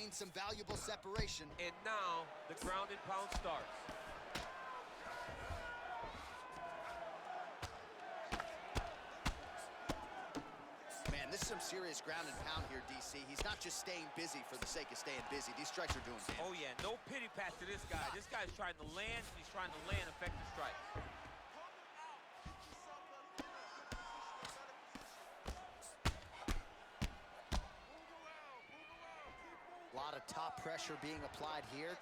gained some valuable separation. And now the ground and pound starts. Man, this is some serious ground and pound here, DC. He's not just staying busy for the sake of staying busy. These strikes are doing damage. Oh yeah, no pity pat to this guy. This guy's trying to land, and he's trying to land effective strikes. A lot of top pressure being applied here.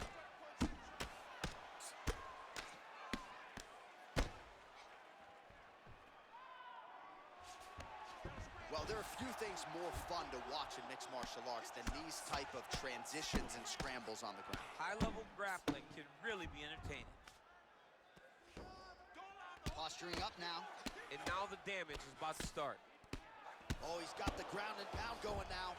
Well, there are few things more fun to watch in mixed martial arts than these type of transitions and scrambles on the ground. High-level grappling can really be entertaining. Posturing up now. And now the damage is about to start. Oh, he's got the ground and pound going now.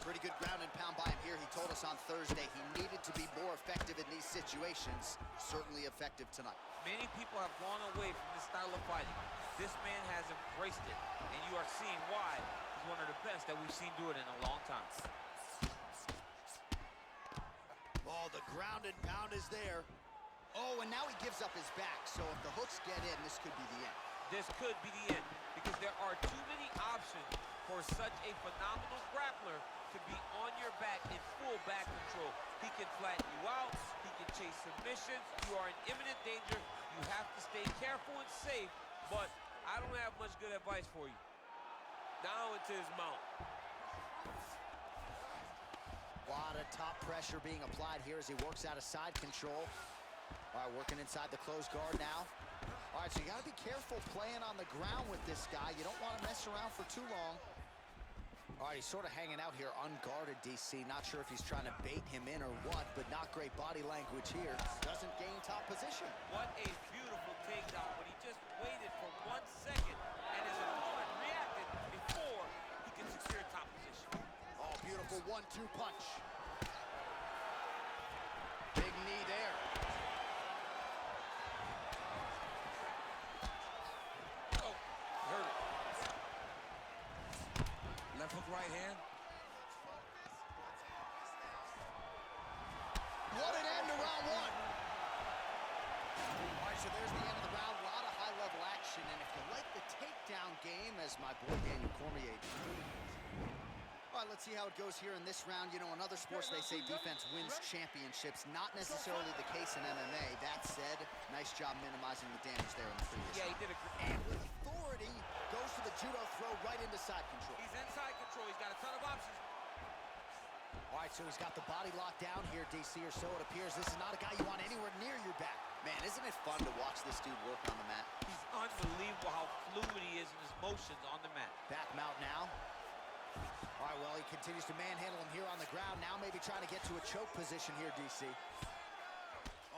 Pretty good ground and pound by him here. He told us on Thursday he needed to be more effective in these situations. Certainly effective tonight. Many people have gone away from this style of fighting. This man has embraced it, and you are seeing why he's one of the best that we've seen do it in a long time. Oh, the ground and pound is there. Oh, and now he gives up his back. So if the hooks get in, this could be the end. This could be the end, because there are too many options for such a phenomenal grappler to be on your back in full back control. He can flatten you out, he can chase submissions, you are in imminent danger. You have to stay careful and safe, but I don't have much good advice for you. Now into his mount. A lot of top pressure being applied here as he works out of side control. All right, working inside the closed guard now. All right, so you got to be careful playing on the ground with this guy. You don't want to mess around for too long. All right, he's sort of hanging out here unguarded, DC. Not sure if he's trying to bait him in or what, but not great body language here. Doesn't gain top position. What a beautiful takedown, but he just waited for 1 second, and his opponent reacted before he could secure top position. Oh, beautiful 1-2 punch. Big knee there. Oh, hurt it. Left hook, right hand. What an end to round one. All right, so there's the end of the round. A lot of high-level action, and if you like the takedown game, as my boy Daniel Cormier. All right, let's see how it goes here in this round. You know, in other sports, they say defense wins championships. Not necessarily the case in MMA. That said, nice job minimizing the damage there in the previous Yeah, round. he did a great. And with authority, goes to the judo throw right into side control. He's inside control. He's got a ton of options. All right, so he's got the body locked down here, DC, or so it appears. This is not a guy you want anywhere near your back. Man, isn't it fun to watch this dude work on the mat? He's unbelievable how fluid he is in his motions on the mat. Back mount now. All right, well, he continues to manhandle him here on the ground. Now maybe trying to get to a choke position here, DC.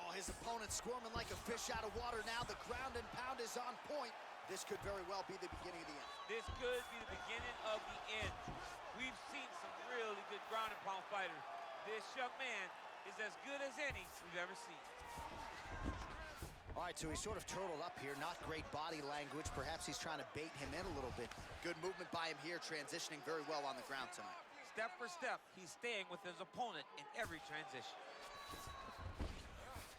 Oh, his opponent squirming like a fish out of water now. The ground and pound is on point. This could very well be the beginning of the end. This could be the beginning of the end. We've seen some really good ground and pound fighters. This young man is as good as any we've ever seen. All right, so he's sort of turtled up here. Not great body language. Perhaps he's trying to bait him in a little bit. Good movement by him here, transitioning very well on the ground tonight. Step for step, he's staying with his opponent in every transition.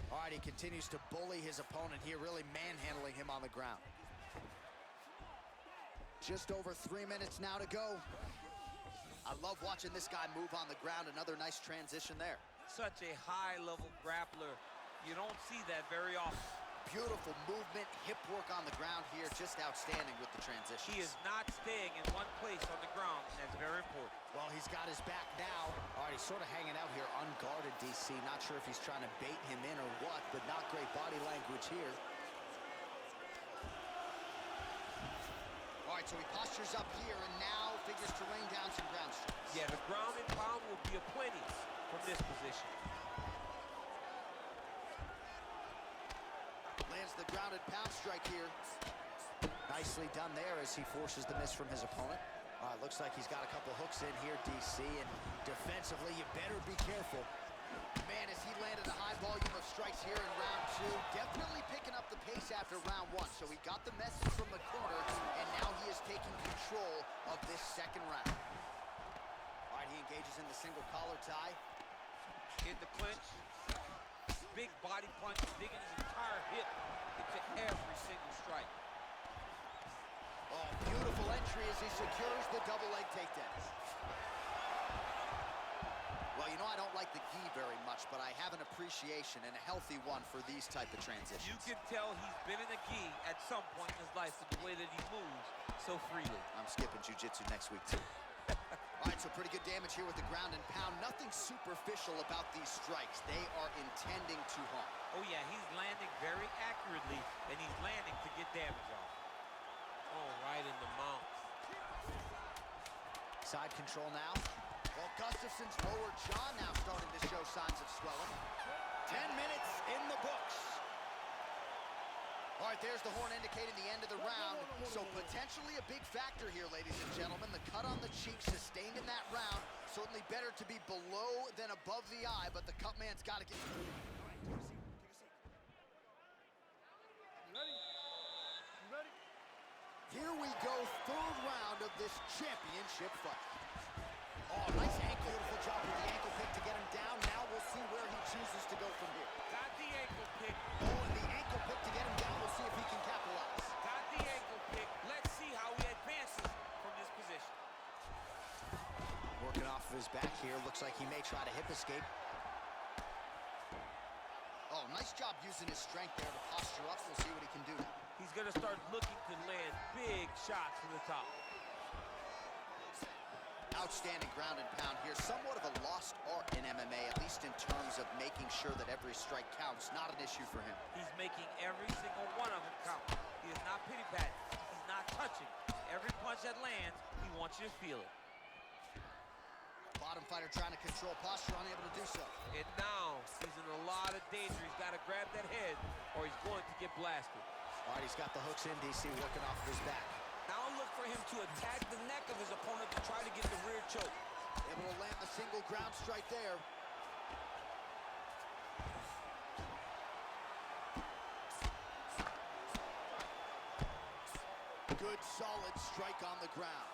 All right, he continues to bully his opponent here, really manhandling him on the ground. Just over 3 minutes now to go. I love watching this guy move on the ground. Another nice transition there. Such a high-level grappler. You don't see that very often. Beautiful movement, hip work on the ground here. Just outstanding with the transition. He is not staying in one place on the ground, and that's very important. Well, he's got his back now. All right, he's sort of hanging out here unguarded, DC. Not sure if he's trying to bait him in or what, but not great body language here. All right, so he postures up here and now figures to rain down some ground strikes. Yeah, the ground and pound will be aplenty from this position. Lands the ground and pound strike here. Nicely done there as he forces the miss from his opponent. Looks like he's got a couple hooks in here, DC, and defensively, you better be careful. Man, as he landed a high volume of strikes here in round two, definitely picking up the pace after round one. So he got the message from the corner, and now he is taking control of this second round. Engages in the single collar tie. In the clinch. Big body punch, digging his entire hip into every single strike. Oh, beautiful entry as he secures the double leg takedown. Well, you know I don't like the gi very much, but I have an appreciation and a healthy one for these type of transitions. You can tell he's been in a gi at some point in his life with the way that he moves so freely. I'm skipping jiu-jitsu next week, too. All right, so pretty good damage here with the ground and pound. Nothing superficial about these strikes. They are intending to harm. Oh, yeah, he's landing very accurately, and he's landing to get damage off. Oh, right in the mount. Side control now. Well, Gustafson's lower jaw now starting to show signs of swelling. 10 minutes in the books. All right, there's the horn indicating the end of the round. So potentially a big factor here, ladies and gentlemen. The cut on the cheek sustained in that round. Certainly better to be below than above the eye, but the cut man's got to get... All right, take a seat. You ready? You ready? Here we go, third round of this championship fight. Oh, nice ankle. Beautiful job with the ankle pick to get him down. Now we'll see where he chooses to go from here. Got the ankle pick. Oh, and the ankle pick to get him down. We'll see if he can capitalize. Got the ankle pick. Let's see how he advances from this position. Working off of his back here. Looks like he may try to hip escape. Oh, nice job using his strength there to posture up. We'll see what he can do now. He's going to start looking to land big shots from the top. Outstanding ground and pound here. Somewhat of a lost art in MMA, at least in terms of making sure that every strike counts. Not an issue for him. He's making every single one of them count. He is not pity-patting. He's not touching. Every punch that lands, he wants you to feel it. Bottom fighter trying to control posture, unable to do so. And now he's in a lot of danger. He's got to grab that head or he's going to get blasted. All right, he's got the hooks in, DC, working off of his back. Now look for him to attack the neck of his opponent to try to get the rear choke. Able to land the single ground strike there. Good, solid strike on the ground.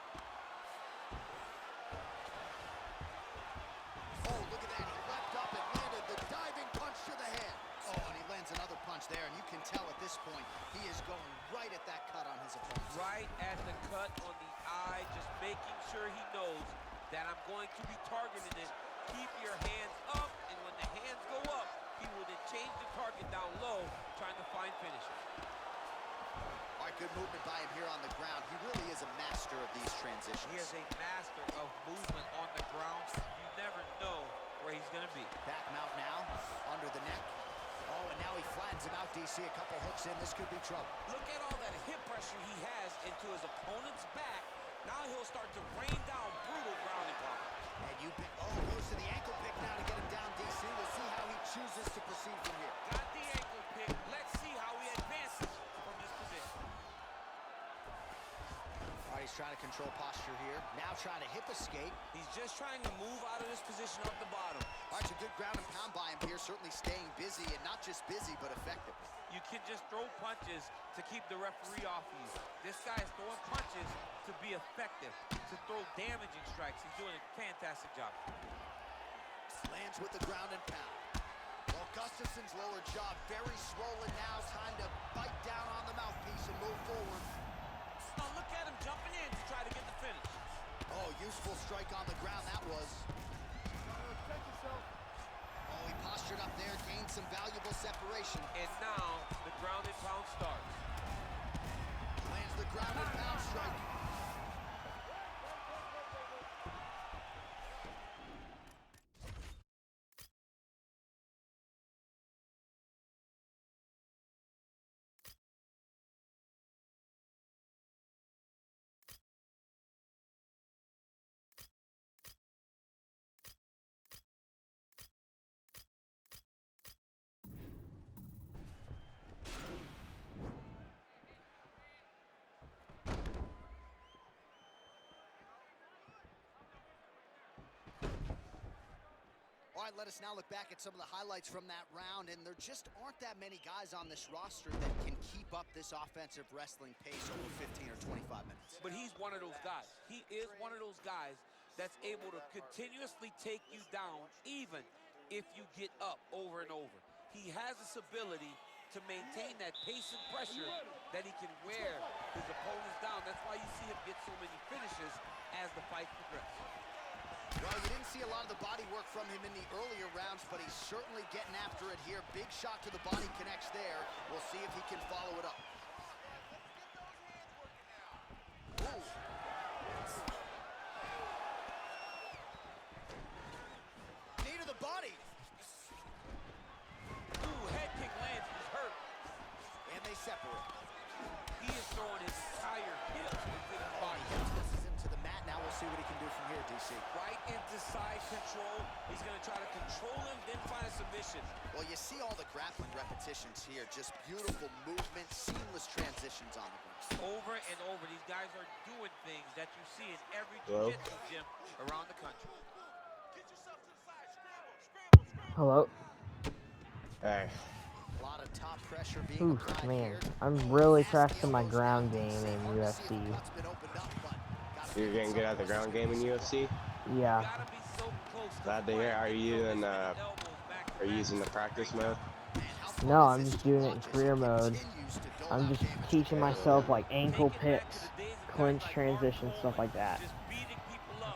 Oh, look at that. He leapt up and landed the diving punch to the head. Oh, and he lands another punch there, and you can tell at this point he is going right at that cut on his opponent. Right at the cut on the eye, just making sure he knows that I'm going to be targeting it. Keep your hands up, and when the hands go up, he will then change the target down low, trying to find finishes. All right, good movement by him here on the ground. He really is a master of these transitions. He is a master of movement on the ground. You never know where he's going to be. Back mount now, under the neck. Oh, and now he flattens him out, DC. A couple hooks in. This could be trouble. Look at all that hip pressure he has into his opponent's back. Now he'll start to rain down brutal ground and pound. And goes to the ankle pick now to get him down, DC. We'll see how he chooses to proceed from here. Got the ankle pick. Let's see how he advances from this position. All right, he's trying to control posture here. Now trying to hip escape. He's just trying to move out of this position off the bottom. All right, so good ground and pound by him here. Certainly staying busy, and not just busy, but effective. You can just throw punches to keep the referee off you. This guy is throwing punches to be effective, to throw damaging strikes. He's doing a fantastic job. Lands with the ground and pound. Well, Gustafson's lower jaw very swollen now. Time to bite down on the mouthpiece and move forward. Oh, look at him jumping in to try to get the finish. Oh, useful strike on the ground that was. Protect yourself. Oh, he postured up there, gained some valuable separation. And now the ground and pound starts. Lands the ground and pound strike. All right, let us now look back at some of the highlights from that round, and there just aren't that many guys on this roster that can keep up this offensive wrestling pace over 15 or 25 minutes. But he's one of those guys. He is one of those guys that's able to continuously take you down even if you get up over and over. He has this ability to maintain that pace and pressure that he can wear his opponents down. That's why you see him get so many finishes as the fight progresses. Well, you didn't see a lot of the body work from him in the earlier rounds, but he's certainly getting after it here. Big shot to the body connects there. We'll see if he can follow it up. Ooh. Knee to the body. Ooh, head kick lands, he's hurt. And they separate. He is throwing his entire hip into the body. This is him to the mat. Now we'll see what he can do from here, DC. Right into side control. He's going to try to control him, then find a submission. Well, you see all the grappling repetitions here. Just beautiful movement, seamless transitions on the ground. Over and over, these guys are doing things that you see in every jiu-jitsu gym around the country. Hello. Hey. A lot of top pressure being Oof, applied man, here. I'm really pressing my ground game in UFC. You're getting good at the ground game in UFC? Yeah. Glad to hear. Are you using the practice mode? No, I'm just doing it in career mode. I'm just teaching myself like ankle picks, clinch transition, stuff like that.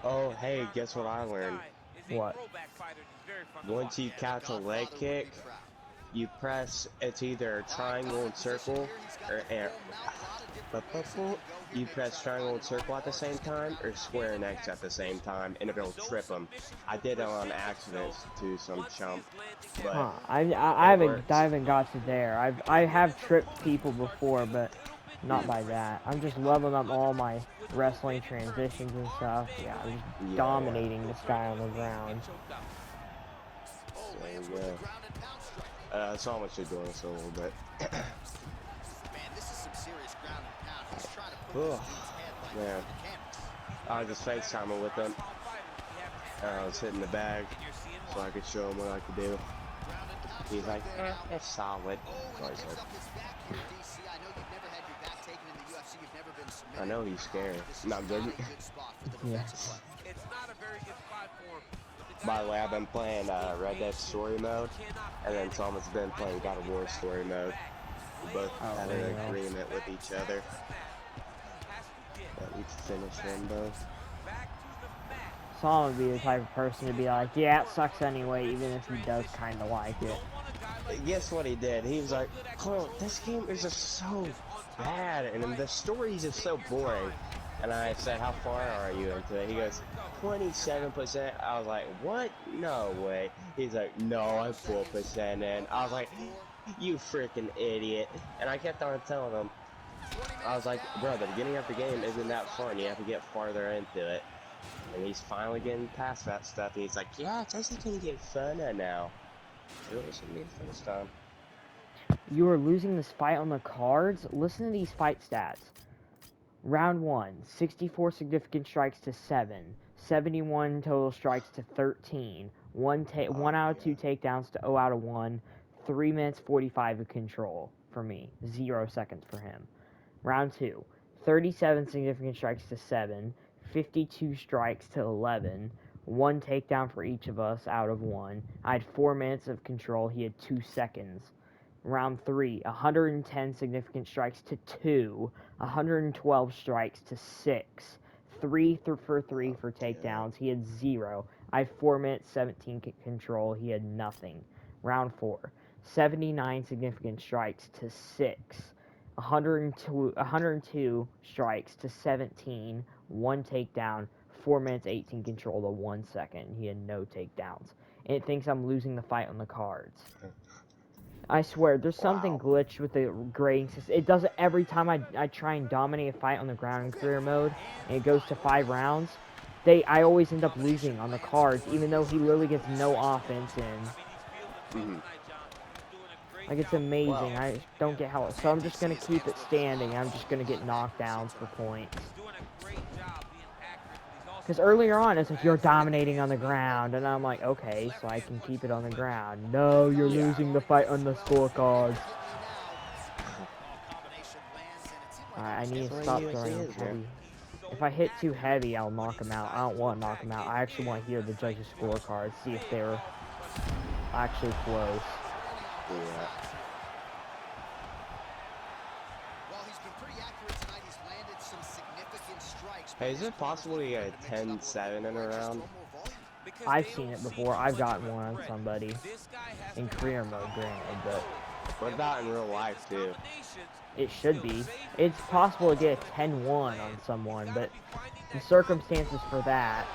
Oh, hey, guess what I learned? What? Once you catch a leg kick, you press, it's either triangle and circle, or you press triangle and circle at the same time, or square and X at the same time, and it'll trip them. I did it on accident to some chump, but Huh. I haven't got to there. I have tripped people before, but not by that. I'm just leveling up all my wrestling transitions and stuff. Yeah, I'm just dominating this guy on the ground. So, yeah. That's all much you're doing this a little bit. Man, this is some serious ground and pound. He's trying to put this dude's head like Man. I was just FaceTiming with him. I was hitting the bag so I could show him what I could do. He's like, it's solid. So I said, I know he's scared. Not good. Yeah. By the way, I've been playing Red Dead Story mode, and then Thomas has been playing God of War Story mode. We both had an agreement with each other that we'd finish them both. Saul would be the type of person to be like, yeah, it sucks anyway, even if he does kind of like it. Guess what he did? He was like, oh, this game is just so bad, and the story is just so boring. And I said, how far are you into it? He goes, 27%. I was like, what? No way. He's like, no, I'm 4% in. I was like, you freaking idiot. And I kept on telling him, I was like, bro, the beginning of the game isn't that fun. You have to get farther into it. And he's finally getting past that stuff. And he's like, yeah, it's actually going to get funner now. So it should be the first time. You are losing this fight on the cards? Listen to these fight stats. Round 1, 64 significant strikes to 7, 71 total strikes to 13, 1 out of 2 takedowns to 0 out of 1, 3 minutes 45 of control for me, 0 seconds for him. Round 2, 37 significant strikes to 7, 52 strikes to 11, 1 takedown for each of us out of 1. I had 4 minutes of control, he had 2 seconds. Round 3, 110 significant strikes to 2, 112 strikes to 6, 3 for 3 for takedowns, he had 0. I had 4 minutes, 17 control, he had nothing. Round 4, 79 significant strikes to 6, 102 strikes to 17, 1 takedown, 4 minutes, 18 control to 1 second, he had no takedowns. And it thinks I'm losing the fight on the cards. I swear, there's something glitched with the grading system. It does it every time I try and dominate a fight on the ground in career mode, and it goes to 5 rounds. I always end up losing on the cards, even though he literally gets no offense in. Like, it's amazing. I don't get how. So I'm just gonna keep it standing. I'm just gonna get knocked down for points. Because earlier on, it's like, you're dominating on the ground, and I'm like, okay, so I can keep it on the ground. No, you're losing the fight on the scorecards. Alright, I need to stop throwing heavy. If I hit too heavy, I'll knock him out. I don't want to knock him out. I actually want to hear the judges' scorecards, see if they were actually close. Yeah. Well, he's been pretty accurate tonight. He's landed some significant strikes. Hey, is it possible to get a 10-7 in a round? I've seen it before. I've gotten one on somebody. In career mode, granted, but What about in real life, too? it should be. It's possible to get a 10-1 on someone, but the circumstances for that...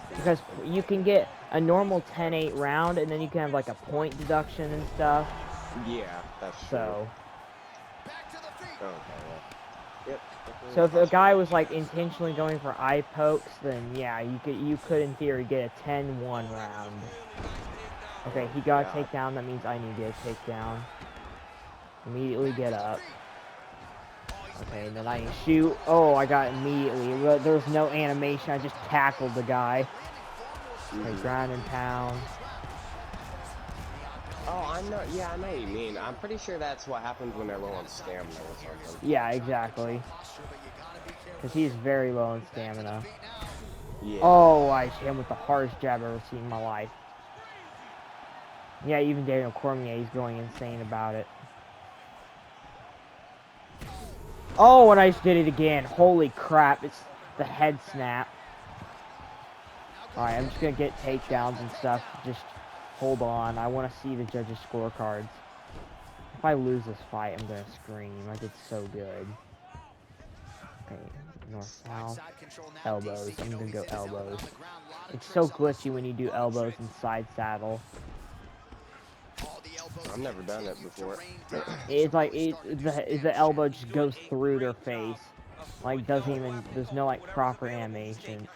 Because you can get a normal 10-8 round, and then you can have like a point deduction and stuff. Yeah, that's true. So, Okay, yeah. Yep. so if a guy was like intentionally going for eye pokes, then yeah, you could in theory get a 10-1 round. Okay, he got a takedown. That means I need to get a takedown. Immediately get up. Okay, and then I shoot. Oh, I got immediately. There was no animation. I just tackled the guy. Okay, ground and pound. Oh, I know. Yeah, I know what you mean. I'm pretty sure that's what happens when they're low on stamina or something. Yeah, exactly. Because he's very low in stamina. Yeah. Oh, I hit him with the hardest jab I've ever seen in my life. Yeah, even Daniel Cormier, he's going insane about it. Oh, and I just did it again. Holy crap, it's the head snap. Alright, I'm just going to get takedowns and stuff. Just hold on. I want to see the judges' scorecards. If I lose this fight, I'm going to scream. I did so good. Okay, north-south. Elbows. I'm going to go elbows. It's so glitchy when you do elbows and side saddle. I've never done it before. It's like the elbow just goes through their face, like doesn't even. There's no like proper animation.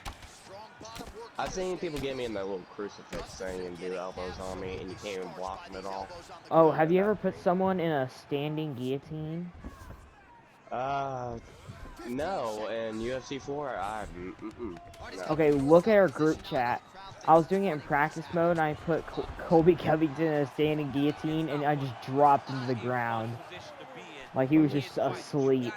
I've seen people get me in that little crucifix thing and do elbows on me, and you can't even block them at all. Oh, have you ever put someone in a standing guillotine? No. In UFC 4, no. Okay, look at our group chat. I was doing it in practice mode, and I put Colby Covington in a standing guillotine, and I just dropped into the ground. Like he was just asleep.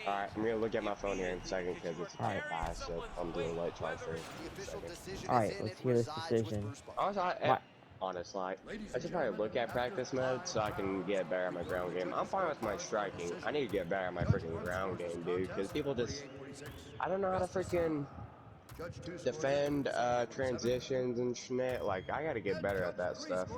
Alright, I'm gonna look at my phone here in a second because it's about to die, so I'm doing a light charge for a second. Alright, let's hear this decision. Honestly, I should probably look at practice mode so I can get better at my ground game. I'm fine with my striking. I need to get better at my freaking ground game, dude, because people just... I don't know how to freaking defend transitions and shit. Like, I gotta get better at that stuff.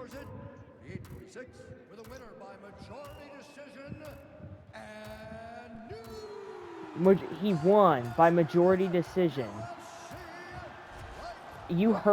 He won by majority decision. You heard